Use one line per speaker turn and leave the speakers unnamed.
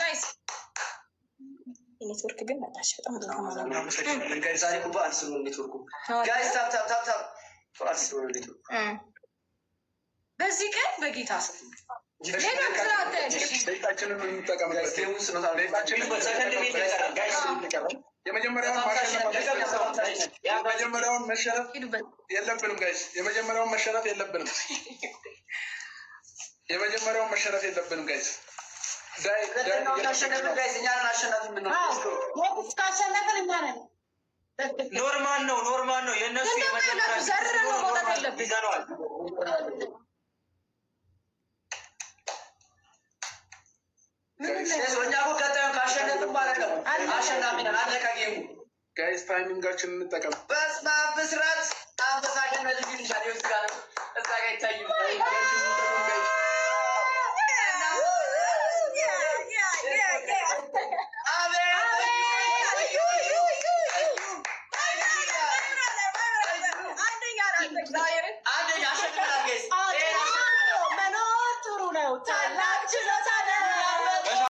ጋይስ ኔትወርክ ግን መጣሽ በጣም
ጋይስ ዛሬ ኩባ አንስሩ ኔትወርኩ ጋይስ ታፕ ታፕ ታፕ ታፕ አንስሩ ኔትወርኩ
በዚህ ቀን በጌታ ስም ኔትወርክ ስላታየሽ
ቤታችንን እንጠቀም ጋይስ ጌሙን ስኖታ ቤታችንን በሰከንድ ሜት ጋይስ የመጀመሪያውን መሸረፍ የለብንም ጋይስ የመጀመሪያውን መሸረፍ የለብንም ጋይስ
ኖርማል ነው የነሱ ይዘነዋል
ጋይስ ታይሚንጋችን እንጠቀም በስመ አብ ብስራት አንበሳችን ለልጅ ልሻል ይወስጋለ እዛ ጋር ይታዩ
መኖር ጥሩ ነው ታላቅ ችሎታ